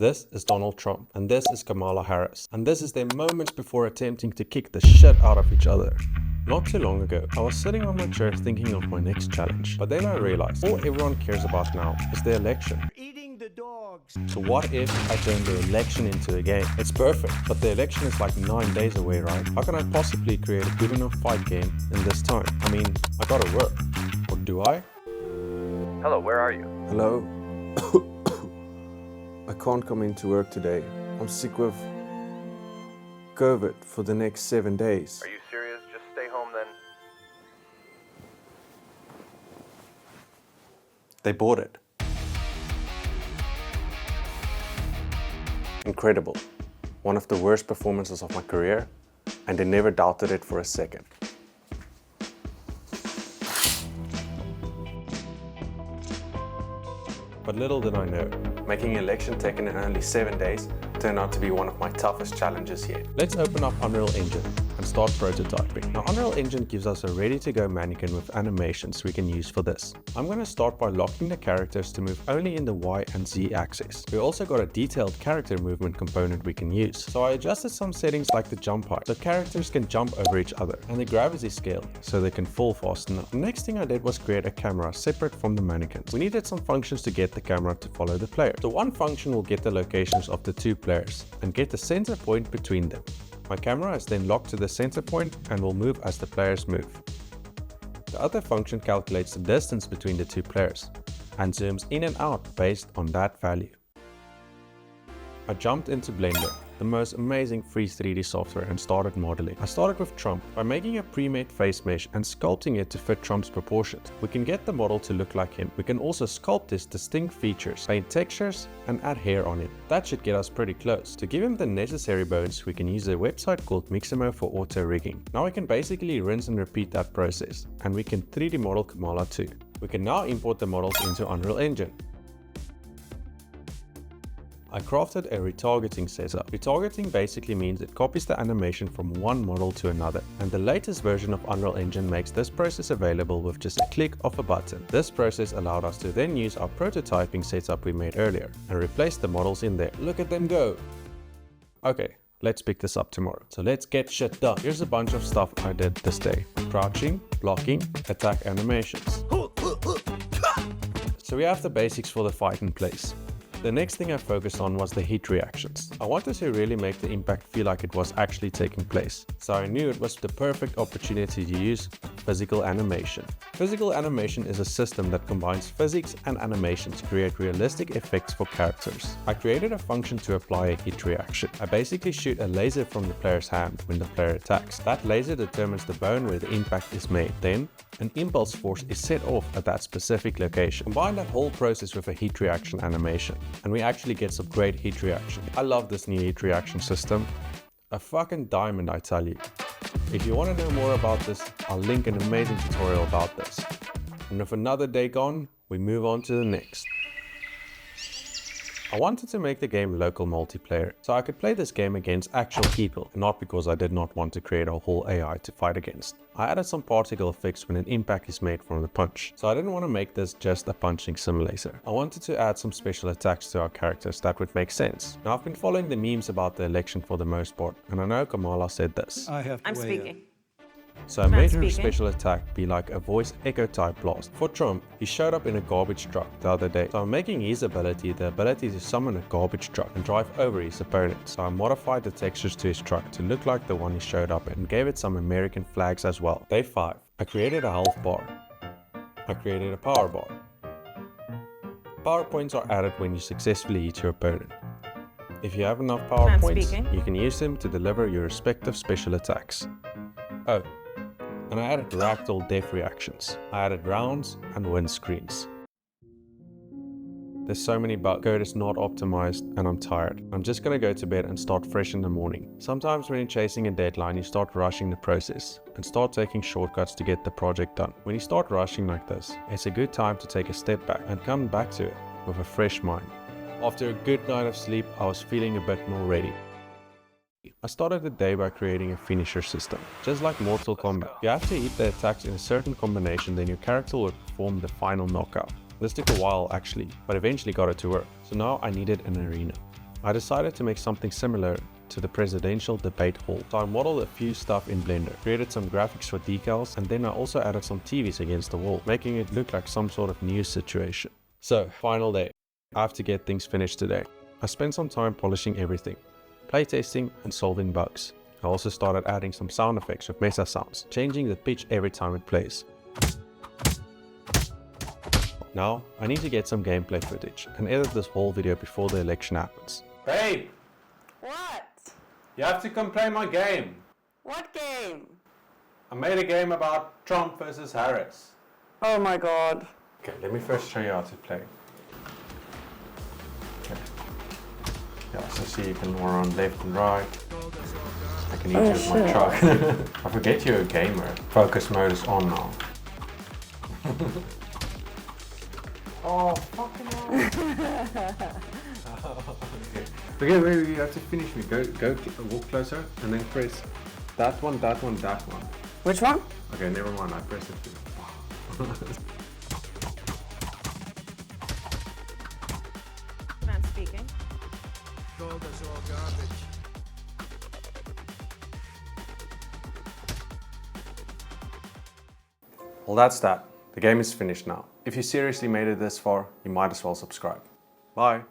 This is Donald Trump, and this is Kamala Harris, and this is their moments before attempting to kick the shit out of each other. Not too long ago, I was sitting on my chair thinking of my next challenge, but then I realized all everyone cares about now is the election. Eating the dogs. So what if I turn the election into a game? It's perfect, but the election is like 9 days away, right? How can I possibly create a good enough fight game in this time? I mean, I gotta work. Or do I? Hello, where are you? Hello? I can't come into work today. I'm sick with COVID for the next 7 days. Are you serious? Just stay home then. They bought it. Incredible. One of the worst performances of my career, and they never doubted it for a second. But little did I know, making election taken in only 7 days turned out to be one of my toughest challenges yet. Let's open up Unreal Engine and start prototyping. Now Unreal Engine gives us a ready-to-go mannequin with animations we can use for this. I'm going to start by locking the characters to move only in the Y and Z axis. We also got a detailed character movement component we can use. So I adjusted some settings like the jump height, so characters can jump over each other, and the gravity scale, so they can fall fast enough. The next thing I did was create a camera separate from the mannequins. We needed some functions to get the camera to follow the player. So one function will get the locations of the two players and get the center point between them. My camera is then locked to the center point and will move as the players move. The other function calculates the distance between the two players and zooms in and out based on that value. I jumped into Blender, the most amazing free 3D software, and started modeling. I started with Trump by making a pre-made face mesh and sculpting it to fit Trump's proportions. We can get the model to look like him. We can also sculpt his distinct features, paint textures, and add hair on him. That should get us pretty close. To give him the necessary bones, we can use a website called Mixamo for auto rigging. Now we can basically rinse and repeat that process, and we can 3D model Kamala too. We can now import the models into Unreal Engine. I crafted a retargeting setup. Retargeting basically means it copies the animation from one model to another, and the latest version of Unreal Engine makes this process available with just a click of a button. This process allowed us to then use our prototyping setup we made earlier and replace the models in there. Look at them go! Okay, let's pick this up tomorrow. So let's get shit done. Here's a bunch of stuff I did this day. Crouching, blocking, attack animations. So we have the basics for the fight in place. The next thing I focused on was the hit reactions. I wanted to really make the impact feel like it was actually taking place, so I knew it was the perfect opportunity to use physical animation. Physical animation is a system that combines physics and animation to create realistic effects for characters. I created a function to apply a hit reaction. I basically shoot a laser from the player's hand when the player attacks. That laser determines the bone where the impact is made. Then, an impulse force is set off at that specific location. Combine that whole process with a heat reaction animation, and we actually get some great heat reaction. I love this new heat reaction system. A fucking diamond, I tell you. If you want to know more about this, I'll link an amazing tutorial about this. And with another day gone, we move on to the next. I wanted to make the game local multiplayer, so I could play this game against actual people, and not because I did not want to create a whole AI to fight against. I added some particle effects when an impact is made from the punch, so I didn't want to make this just a punching simulator. I wanted to add some special attacks to our characters that would make sense. Now I've been following the memes about the election for the most part, and I know Kamala said this. I'm speaking. So I made her special attack be like a voice echo type blast. For Trump, he showed up in a garbage truck the other day. So I'm making his ability the ability to summon a garbage truck and drive over his opponent. So I modified the textures to his truck to look like the one he showed up in and gave it some American flags as well. Day 5. I created a health bar. I created a power bar. Power points are added when you successfully hit your opponent. If you have enough power points, you can use them to deliver your respective special attacks. Oh, and I added ragdoll death reactions. I added rounds and windscreens. There's so many bugs. Code is not optimized and I'm tired. I'm just gonna go to bed and start fresh in the morning. Sometimes when you're chasing a deadline, you start rushing the process and start taking shortcuts to get the project done. When you start rushing like this, it's a good time to take a step back and come back to it with a fresh mind. After a good night of sleep, I was feeling a bit more ready. I started the day by creating a finisher system. Just like Mortal Kombat, you have to hit the attacks in a certain combination, then your character will perform the final knockout. This took a while actually, but eventually got it to work. So now I needed an arena. I decided to make something similar to the presidential debate hall. So I modeled a few stuff in Blender, created some graphics for decals, and then I also added some TVs against the wall, making it look like some sort of news situation. So, final day. I have to get things finished today. I spent some time polishing everything, playtesting and solving bugs. I also started adding some sound effects with mesa sounds, changing the pitch every time it plays. Now, I need to get some gameplay footage and edit this whole video before the election happens. Babe! What? You have to come play my game. What game? I made a game about Trump versus Harris. Oh my god. Okay, let me first show you how to play. Okay. Yeah, so see you can run left and right. I can eat you with my truck. I forget you're a gamer. Focus mode is on now. Oh, fucking hell. Okay, wait, you have to finish me. Go, walk closer and then press that one, that one, that one. Which one? Okay, never mind, I pressed it too. Man speaking. Gold is all garbage. Well, that's that. The game is finished now. If you seriously made it this far, you might as well subscribe. Bye.